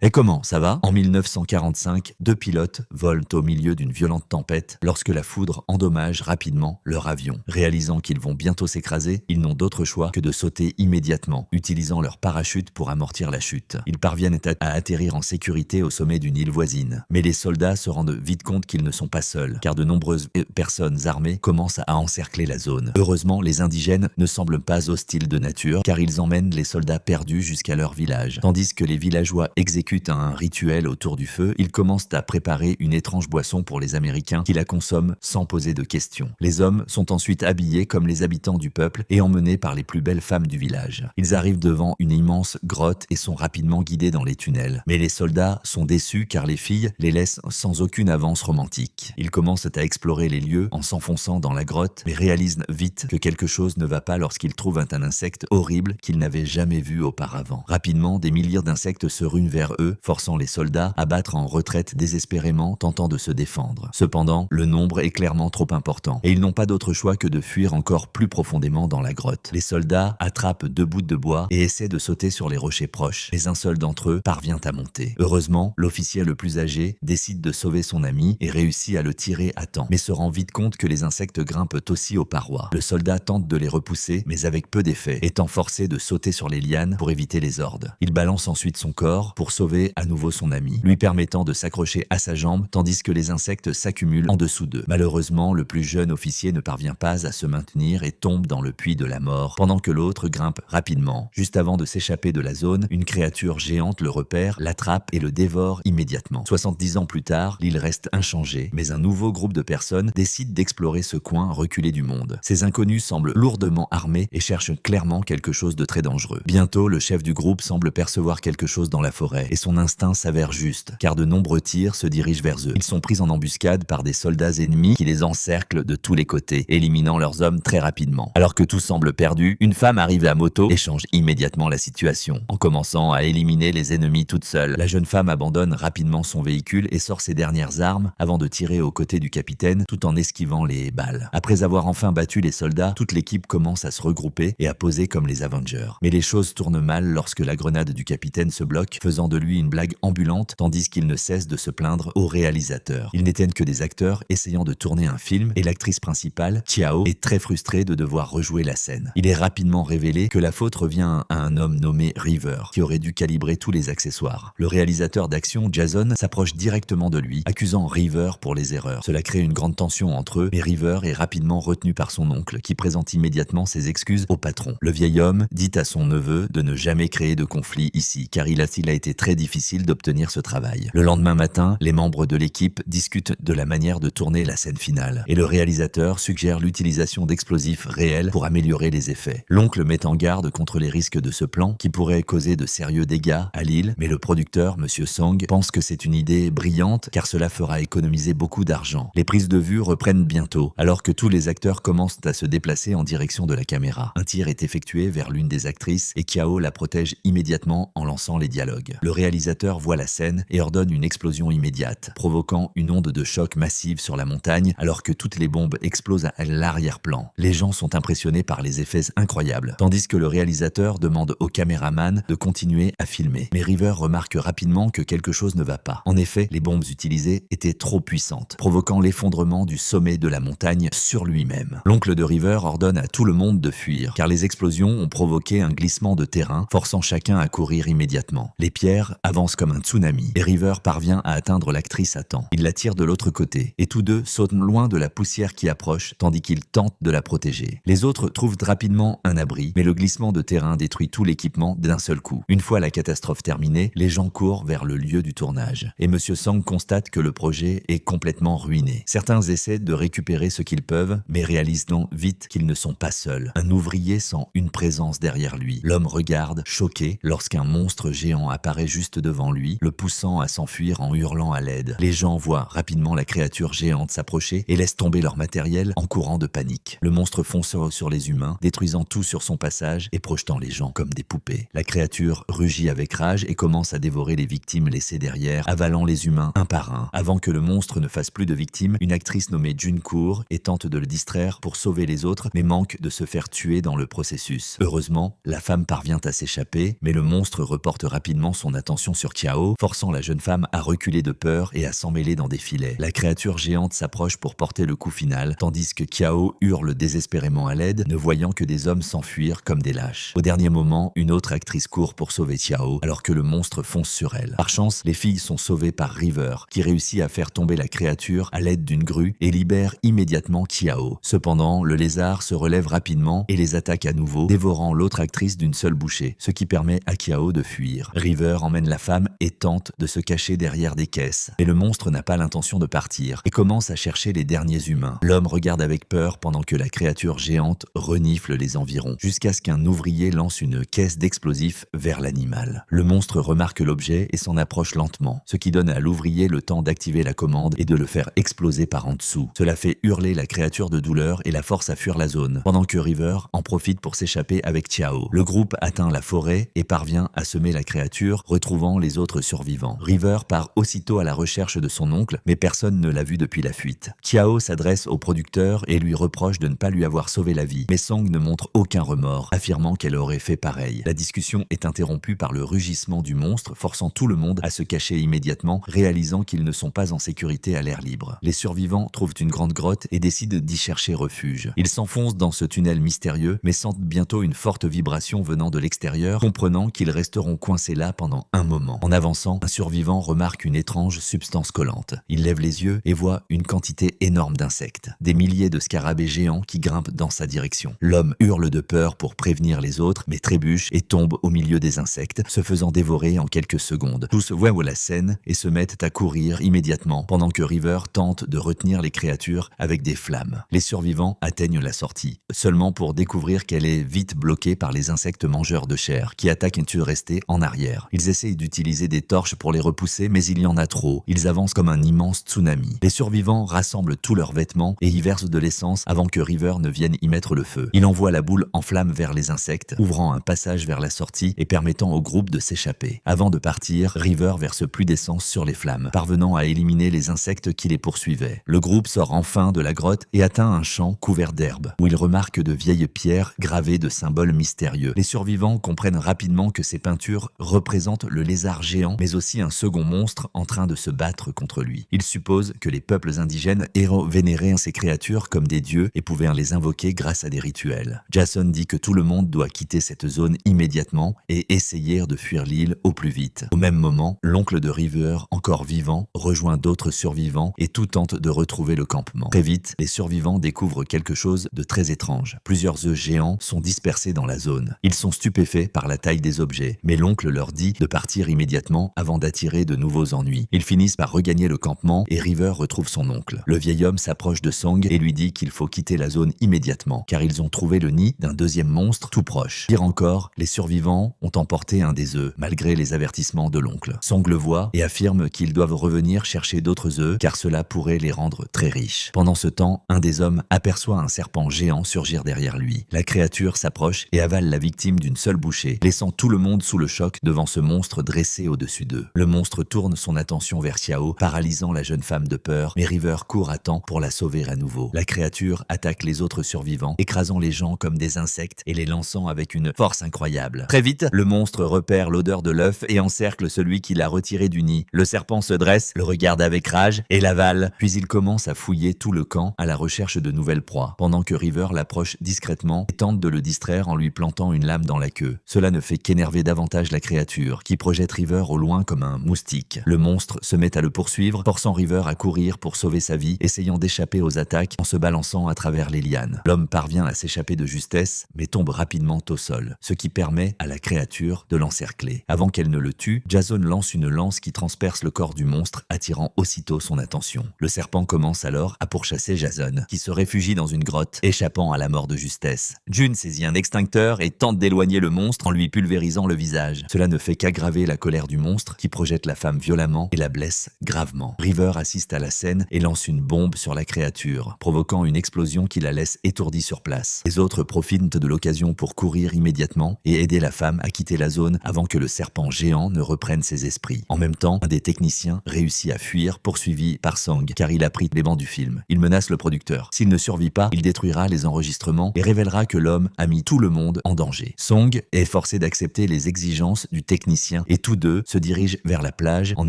Et comment, ça va? En 1945, deux pilotes volent au milieu d'une violente tempête lorsque la foudre endommage rapidement leur avion. Réalisant qu'ils vont bientôt s'écraser, ils n'ont d'autre choix que de sauter immédiatement, utilisant leur parachute pour amortir la chute. Ils parviennent à atterrir en sécurité au sommet d'une île voisine. Mais les soldats se rendent vite compte qu'ils ne sont pas seuls, car de nombreuses personnes armées commencent à encercler la zone. Heureusement, les indigènes ne semblent pas hostiles de nature, car ils emmènent les soldats perdus jusqu'à leur village. Tandis que les villageois exécutent un rituel autour du feu, ils commencent à préparer une étrange boisson pour les Américains qui la consomment sans poser de questions. Les hommes sont ensuite habillés comme les habitants du peuple et emmenés par les plus belles femmes du village. Ils arrivent devant une immense grotte et sont rapidement guidés dans les tunnels. Mais les soldats sont déçus car les filles les laissent sans aucune avance romantique. Ils commencent à explorer les lieux en s'enfonçant dans la grotte, mais réalisent vite que quelque chose ne va pas lorsqu'ils trouvent un insecte horrible qu'ils n'avaient jamais vu auparavant. Rapidement, des milliers d'insectes se ruent vers eux, forçant les soldats à battre en retraite désespérément, tentant de se défendre. Cependant, le nombre est clairement trop important, et ils n'ont pas d'autre choix que de fuir encore plus profondément dans la grotte. Les soldats attrapent deux bouts de bois et essaient de sauter sur les rochers proches, mais un seul d'entre eux parvient à monter. Heureusement, l'officier le plus âgé décide de sauver son ami et réussit à le tirer à temps, mais se rend vite compte que les insectes grimpent aussi aux parois. Le soldat tente de les repousser, mais avec peu d'effet, étant forcé de sauter sur les lianes pour éviter les hordes. Il balance ensuite son corps pour sauver à nouveau son ami, lui permettant de s'accrocher à sa jambe tandis que les insectes s'accumulent en dessous d'eux. Malheureusement, le plus jeune officier ne parvient pas à se maintenir et tombe dans le puits de la mort, pendant que l'autre grimpe rapidement. Juste avant de s'échapper de la zone, une créature géante le repère, l'attrape et le dévore immédiatement. 70 ans plus tard, l'île reste inchangée, mais un nouveau groupe de personnes décide d'explorer ce coin reculé du monde. Ces inconnus semblent lourdement armés et cherchent clairement quelque chose de très dangereux. Bientôt, le chef du groupe semble percevoir quelque chose dans la forêt, et son instinct s'avère juste, car de nombreux tirs se dirigent vers eux. Ils sont pris en embuscade par des soldats ennemis qui les encerclent de tous les côtés, éliminant leurs hommes très rapidement. Alors que tout semble perdu, une femme arrive à moto et change immédiatement la situation, en commençant à éliminer les ennemis toute seule. La jeune femme abandonne rapidement son véhicule et sort ses dernières armes avant de tirer aux côtés du capitaine tout en esquivant les balles. Après avoir enfin battu les soldats, toute l'équipe commence à se regrouper et à poser comme les Avengers. Mais les choses tournent mal lorsque la grenade du capitaine se bloque, faisant de lui une blague ambulante tandis qu'il ne cesse de se plaindre au réalisateur. Ils n'étaient que des acteurs essayant de tourner un film et l'actrice principale, Chiao, est très frustrée de devoir rejouer la scène. Il est rapidement révélé que la faute revient à un homme nommé River qui aurait dû calibrer tous les accessoires. Le réalisateur d'action, Jason, s'approche directement de lui, accusant River pour les erreurs. Cela crée une grande tension entre eux, mais River est rapidement retenu par son oncle qui présente immédiatement ses excuses au patron. Le vieil homme dit à son neveu de ne jamais créer de conflit ici car il a été très difficile d'obtenir ce travail. Le lendemain matin, les membres de l'équipe discutent de la manière de tourner la scène finale et le réalisateur suggère l'utilisation d'explosifs réels pour améliorer les effets. L'oncle met en garde contre les risques de ce plan qui pourrait causer de sérieux dégâts à l'île, mais le producteur, Monsieur Song, pense que c'est une idée brillante car cela fera économiser beaucoup d'argent. Les prises de vue reprennent bientôt alors que tous les acteurs commencent à se déplacer en direction de la caméra. Un tir est effectué vers l'une des actrices et Kiao la protège immédiatement en lançant les dialogues. Le réalisateur voit la scène et ordonne une explosion immédiate, provoquant une onde de choc massive sur la montagne alors que toutes les bombes explosent à l'arrière-plan. Les gens sont impressionnés par les effets incroyables, tandis que le réalisateur demande au caméraman de continuer à filmer. Mais River remarque rapidement que quelque chose ne va pas. En effet, les bombes utilisées étaient trop puissantes, provoquant l'effondrement du sommet de la montagne sur lui-même. L'oncle de River ordonne à tout le monde de fuir, car les explosions ont provoqué un glissement de terrain, forçant chacun à courir immédiatement. Les pierres avancent comme un tsunami, et River parvient à atteindre l'actrice à temps. Il la tire de l'autre côté, et tous deux sautent loin de la poussière qui approche, tandis qu'ils tentent de la protéger. Les autres trouvent rapidement un abri, mais le glissement de terrain détruit tout l'équipement d'un seul coup. Une fois la catastrophe terminée, les gens courent vers le lieu du tournage, et Monsieur Song constate que le projet est complètement ruiné. Certains essaient de récupérer ce qu'ils peuvent, mais réalisent vite qu'ils ne sont pas seuls. Un ouvrier sent une présence derrière lui. L'homme regarde, choqué, lorsqu'un monstre géant apparaît juste devant lui, le poussant à s'enfuir en hurlant à l'aide. Les gens voient rapidement la créature géante s'approcher et laissent tomber leur matériel en courant de panique. Le monstre fonce sur les humains, détruisant tout sur son passage et projetant les gens comme des poupées. La créature rugit avec rage et commence à dévorer les victimes laissées derrière, avalant les humains un par un. Avant que le monstre ne fasse plus de victimes, une actrice nommée Juncourt et tente de le distraire pour sauver les autres, mais manque de se faire tuer dans le processus. Heureusement, la femme parvient à s'échapper, mais le monstre reporte rapidement son attention l'attention sur Qiao, forçant la jeune femme à reculer de peur et à s'emmêler dans des filets. La créature géante s'approche pour porter le coup final, tandis que Qiao hurle désespérément à l'aide, ne voyant que des hommes s'enfuir comme des lâches. Au dernier moment, une autre actrice court pour sauver Qiao, alors que le monstre fonce sur elle. Par chance, les filles sont sauvées par River, qui réussit à faire tomber la créature à l'aide d'une grue et libère immédiatement Qiao. Cependant, le lézard se relève rapidement et les attaque à nouveau, dévorant l'autre actrice d'une seule bouchée, ce qui permet à Qiao de fuir. River emmène la femme et tente de se cacher derrière des caisses. Mais le monstre n'a pas l'intention de partir et commence à chercher les derniers humains. L'homme regarde avec peur pendant que la créature géante renifle les environs, jusqu'à ce qu'un ouvrier lance une caisse d'explosifs vers l'animal. Le monstre remarque l'objet et s'en approche lentement, ce qui donne à l'ouvrier le temps d'activer la commande et de le faire exploser par en dessous. Cela fait hurler la créature de douleur et la force à fuir la zone, pendant que River en profite pour s'échapper avec Qiao. Le groupe atteint la forêt et parvient à semer la créature, retrouvant les autres survivants. River part aussitôt à la recherche de son oncle, mais personne ne l'a vu depuis la fuite. Qiao s'adresse au producteur et lui reproche de ne pas lui avoir sauvé la vie, mais Song ne montre aucun remords, affirmant qu'elle aurait fait pareil. La discussion est interrompue par le rugissement du monstre, forçant tout le monde à se cacher immédiatement, réalisant qu'ils ne sont pas en sécurité à l'air libre. Les survivants trouvent une grande grotte et décident d'y chercher refuge. Ils s'enfoncent dans ce tunnel mystérieux, mais sentent bientôt une forte vibration venant de l'extérieur, comprenant qu'ils resteront coincés là pendant un moment. En avançant, un survivant remarque une étrange substance collante. Il lève les yeux et voit une quantité énorme d'insectes, des milliers de scarabées géants qui grimpent dans sa direction. L'homme hurle de peur pour prévenir les autres, mais trébuche et tombe au milieu des insectes, se faisant dévorer en quelques secondes. Tous voient la scène et se mettent à courir immédiatement, pendant que River tente de retenir les créatures avec des flammes. Les survivants atteignent la sortie, seulement pour découvrir qu'elle est vite bloquée par les insectes mangeurs de chair, qui attaquent de rester en arrière. Ils essayent d'utiliser des torches pour les repousser, mais il y en a trop. Ils avancent comme un immense tsunami. Les survivants rassemblent tous leurs vêtements et y versent de l'essence avant que River ne vienne y mettre le feu. Il envoie la boule en flammes vers les insectes, ouvrant un passage vers la sortie et permettant au groupe de s'échapper. Avant de partir, River verse plus d'essence sur les flammes, parvenant à éliminer les insectes qui les poursuivaient. Le groupe sort enfin de la grotte et atteint un champ couvert d'herbe, où il remarque de vieilles pierres gravées de symboles mystérieux. Les survivants comprennent rapidement que ces peintures représentent le lézard géant, mais aussi un second monstre en train de se battre contre lui. Ils supposent que les peuples indigènes vénéraient ces créatures comme des dieux et pouvaient les invoquer grâce à des rituels. Jason dit que tout le monde doit quitter cette zone immédiatement et essayer de fuir l'île au plus vite. Au même moment, l'oncle de River, encore vivant, rejoint d'autres survivants et tout tente de retrouver le campement. Très vite, les survivants découvrent quelque chose de très étrange. Plusieurs œufs géants sont dispersés dans la zone. Ils sont stupéfaits par la taille des objets, mais l'oncle leur dit de partir immédiatement avant d'attirer de nouveaux ennuis. Ils finissent par regagner le campement et River retrouve son oncle. Le vieil homme s'approche de Song et lui dit qu'il faut quitter la zone immédiatement, car ils ont trouvé le nid d'un deuxième monstre tout proche. Pire encore, les survivants ont emporté un des œufs, malgré les avertissements de l'oncle. Song le voit et affirme qu'ils doivent revenir chercher d'autres œufs, car cela pourrait les rendre très riches. Pendant ce temps, un des hommes aperçoit un serpent géant surgir derrière lui. La créature s'approche et avale la victime d'une seule bouchée, laissant tout le monde sous le choc devant ce monstre dressé au-dessus d'eux. Le monstre tourne son attention vers Qiao, paralysant la jeune femme de peur, mais River court à temps pour la sauver à nouveau. La créature attaque les autres survivants, écrasant les gens comme des insectes et les lançant avec une force incroyable. Très vite, le monstre repère l'odeur de l'œuf et encercle celui qui l'a retiré du nid. Le serpent se dresse, le regarde avec rage et l'avale, puis il commence à fouiller tout le camp à la recherche de nouvelles proies, pendant que River l'approche discrètement et tente de le distraire en lui plantant une lame dans la queue. Cela ne fait qu'énerver davantage la créature, qui projette River au loin comme un moustique. Le monstre se met à le poursuivre, forçant River à courir pour sauver sa vie, essayant d'échapper aux attaques en se balançant à travers les lianes. L'homme parvient à s'échapper de justesse, mais tombe rapidement au sol, ce qui permet à la créature de l'encercler. Avant qu'elle ne le tue, Jason lance une lance qui transperce le corps du monstre, attirant aussitôt son attention. Le serpent commence alors à pourchasser Jason, qui se réfugie dans une grotte, échappant à la mort de justesse. June saisit un extincteur et tente d'éloigner le monstre en lui pulvérisant le visage. Cela ne fait qu'aggraver la colère du monstre, qui projette la femme violemment et la blesse gravement. River assiste à la scène et lance une bombe sur la créature, provoquant une explosion qui la laisse étourdie sur place. Les autres profitent de l'occasion pour courir immédiatement et aider la femme à quitter la zone avant que le serpent géant ne reprenne ses esprits. En même temps, un des techniciens réussit à fuir, poursuivi par Song, car il a pris les bancs du film. Il menace le producteur. S'il ne survit pas, il détruira les enregistrements et révélera que l'homme a mis tout le monde en danger. Song est forcé d'accepter les exigences du technicien et tous deux feu, se dirige vers la plage en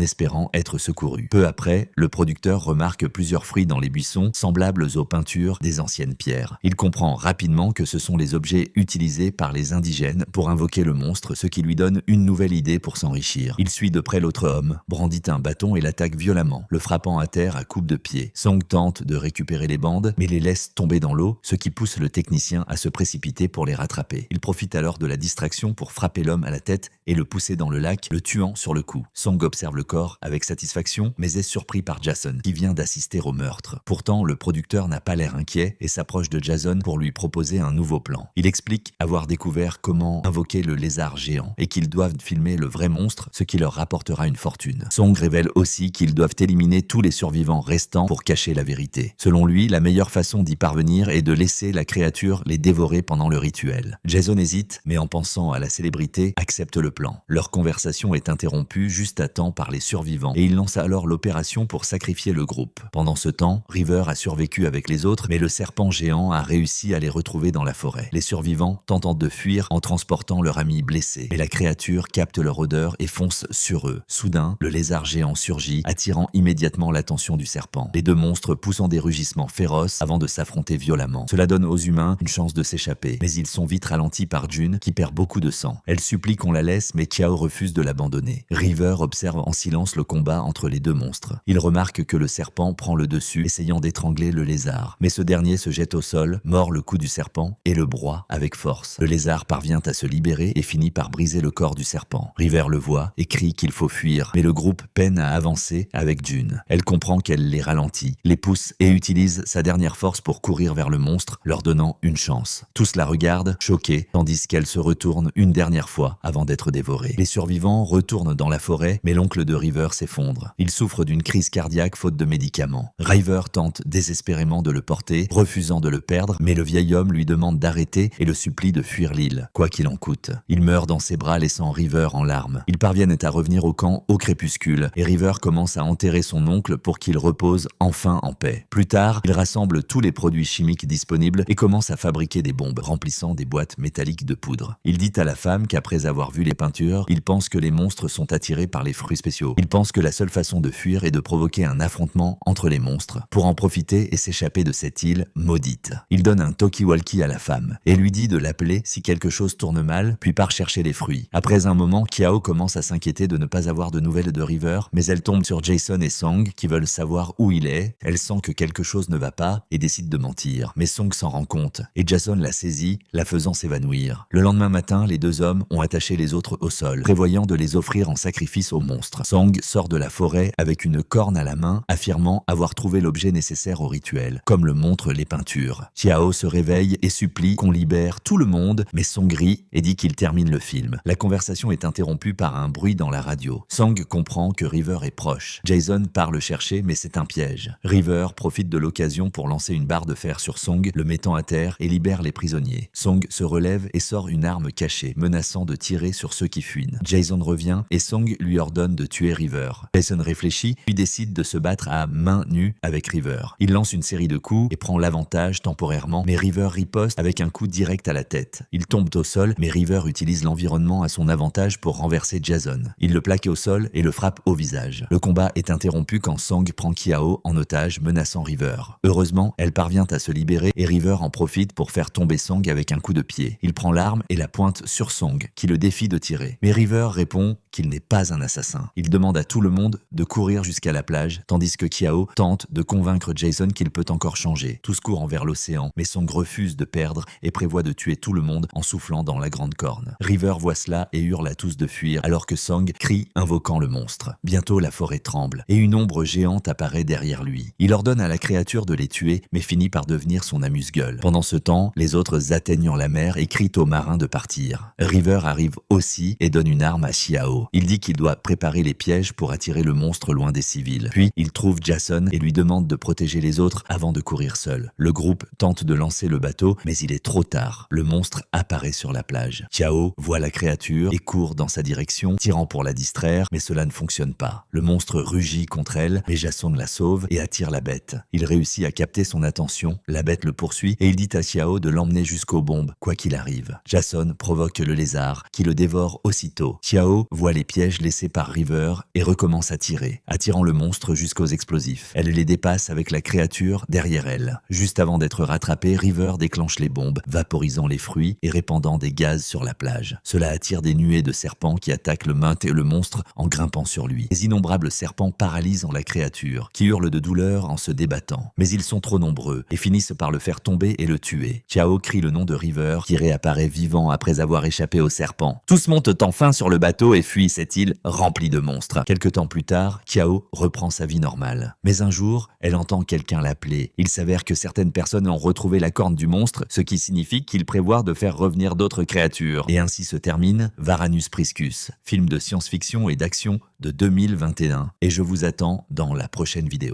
espérant être secouru. Peu après, le producteur remarque plusieurs fruits dans les buissons, semblables aux peintures des anciennes pierres. Il comprend rapidement que ce sont les objets utilisés par les indigènes pour invoquer le monstre, ce qui lui donne une nouvelle idée pour s'enrichir. Il suit de près l'autre homme, brandit un bâton et l'attaque violemment, le frappant à terre à coups de pied. Song tente de récupérer les bandes, mais les laisse tomber dans l'eau, ce qui pousse le technicien à se précipiter pour les rattraper. Il profite alors de la distraction pour frapper l'homme à la tête et le pousser dans le lac, le tuant sur le coup. Song observe le corps avec satisfaction, mais est surpris par Jason, qui vient d'assister au meurtre. Pourtant, le producteur n'a pas l'air inquiet et s'approche de Jason pour lui proposer un nouveau plan. Il explique avoir découvert comment invoquer le lézard géant et qu'ils doivent filmer le vrai monstre, ce qui leur rapportera une fortune. Song révèle aussi qu'ils doivent éliminer tous les survivants restants pour cacher la vérité. Selon lui, la meilleure façon d'y parvenir est de laisser la créature les dévorer pendant le rituel. Jason hésite, mais en pensant à la célébrité, accepte le plan. Leur conversation est interrompue juste à temps par les survivants et il lance alors l'opération pour sacrifier le groupe. Pendant ce temps, River a survécu avec les autres, mais le serpent géant a réussi à les retrouver dans la forêt. Les survivants tentent de fuir en transportant leur ami blessé, mais la créature capte leur odeur et fonce sur eux. Soudain, le lézard géant surgit, attirant immédiatement l'attention du serpent. Les deux monstres poussant des rugissements féroces avant de s'affronter violemment. Cela donne aux humains une chance de s'échapper, mais ils sont vite ralentis par June qui perd beaucoup de sang. Elle supplie qu'on la laisse, mais Kiao refuse de l'abandonner. River observe en silence le combat entre les deux monstres. Il remarque que le serpent prend le dessus, essayant d'étrangler le lézard. Mais ce dernier se jette au sol, mord le cou du serpent et le broie avec force. Le lézard parvient à se libérer et finit par briser le corps du serpent. River le voit et crie qu'il faut fuir, mais le groupe peine à avancer avec June. Elle comprend qu'elle les ralentit, les pousse et utilise sa dernière force pour courir vers le monstre, leur donnant une chance. Tous la regardent, choqués, tandis qu'elle se retourne une dernière fois avant d'être dévorée. Les survivants retournent dans la forêt, mais l'oncle de River s'effondre. Il souffre d'une crise cardiaque faute de médicaments. River tente désespérément de le porter, refusant de le perdre, mais le vieil homme lui demande d'arrêter et le supplie de fuir l'île, quoi qu'il en coûte. Il meurt dans ses bras, laissant River en larmes. Ils parviennent à revenir au camp au crépuscule, et River commence à enterrer son oncle pour qu'il repose enfin en paix. Plus tard, il rassemble tous les produits chimiques disponibles et commence à fabriquer des bombes, remplissant des boîtes métalliques de poudre. Il dit à la femme qu'après avoir vu les peintures, il pense que les monstres sont attirés par les fruits spéciaux. Il pense que la seule façon de fuir est de provoquer un affrontement entre les monstres pour en profiter et s'échapper de cette île maudite. Il donne un talkie-walkie à la femme et lui dit de l'appeler si quelque chose tourne mal, puis part chercher les fruits. Après un moment, Kiao commence à s'inquiéter de ne pas avoir de nouvelles de River, mais elle tombe sur Jason et Song qui veulent savoir où il est. Elle sent que quelque chose ne va pas et décide de mentir. Mais Song s'en rend compte et Jason la saisit, la faisant s'évanouir. Le lendemain matin, les deux hommes ont attaché les autres au sol, prévoyant de les offrir en sacrifice au monstre. Song sort de la forêt avec une corne à la main, affirmant avoir trouvé l'objet nécessaire au rituel, comme le montrent les peintures. Kiao se réveille et supplie qu'on libère tout le monde, mais Song rit et dit qu'il termine le film. La conversation est interrompue par un bruit dans la radio. Song comprend que River est proche. Jason part le chercher, mais c'est un piège. River profite de l'occasion pour lancer une barre de fer sur Song, le mettant à terre et libère les prisonniers. Song se relève et sort une arme cachée, menaçant de tirer sur ceux qui fuient. Jason revient et Song lui ordonne de tuer River. Jason réfléchit, puis décide de se battre à main nue avec River. Il lance une série de coups et prend l'avantage temporairement, mais River riposte avec un coup direct à la tête. Il tombe au sol, mais River utilise l'environnement à son avantage pour renverser Jason. Il le plaque au sol et le frappe au visage. Le combat est interrompu quand Song prend Kiao en otage, menaçant River. Heureusement, elle parvient à se libérer et River en profite pour faire tomber Song avec un coup de pied. Il prend l'arme et la pointe sur Song, qui le défie de tirer. Mais River répond qu'il n'est pas un assassin. Il demande à tout le monde de courir jusqu'à la plage, tandis que Kiao tente de convaincre Jason qu'il peut encore changer. Tous courent vers l'océan, mais Song refuse de perdre et prévoit de tuer tout le monde en soufflant dans la grande corne. River voit cela et hurle à tous de fuir, alors que Song crie invoquant le monstre. Bientôt la forêt tremble, et une ombre géante apparaît derrière lui. Il ordonne à la créature de les tuer, mais finit par devenir son amuse-gueule. Pendant ce temps, les autres atteignent la mer et crient aux marins de partir. River arrive aussi et donne une arme à Xiao. Il dit qu'il doit préparer les pièges pour attirer le monstre loin des civils. Puis, il trouve Jason et lui demande de protéger les autres avant de courir seul. Le groupe tente de lancer le bateau, mais il est trop tard. Le monstre apparaît sur la plage. Xiao voit la créature et court dans sa direction, tirant pour la distraire, mais cela ne fonctionne pas. Le monstre rugit contre elle, mais Jason la sauve et attire la bête. Il réussit à capter son attention, la bête le poursuit et il dit à Xiao de l'emmener jusqu'aux bombes, quoi qu'il arrive. Jason provoque le lézard, qui le dévore aussitôt. Xiao voit voit les pièges laissés par River et recommence à tirer, attirant le monstre jusqu'aux explosifs. Elle les dépasse avec la créature derrière elle. Juste avant d'être rattrapée, River déclenche les bombes, vaporisant les fruits et répandant des gaz sur la plage. Cela attire des nuées de serpents qui attaquent le monstre en grimpant sur lui. Les innombrables serpents paralysent la créature, qui hurle de douleur en se débattant. Mais ils sont trop nombreux et finissent par le faire tomber et le tuer. Chao crie le nom de River, qui réapparaît vivant après avoir échappé aux serpents. Tous montent enfin sur le bateau et fuient cette île remplie de monstres. Quelque temps plus tard, Chao reprend sa vie normale. Mais un jour, elle entend quelqu'un l'appeler. Il s'avère que certaines personnes ont retrouvé la corne du monstre, ce qui signifie qu'ils prévoient de faire revenir d'autres créatures. Et ainsi se termine Varanus Priscus, film de science-fiction et d'action de 2021. Et je vous attends dans la prochaine vidéo.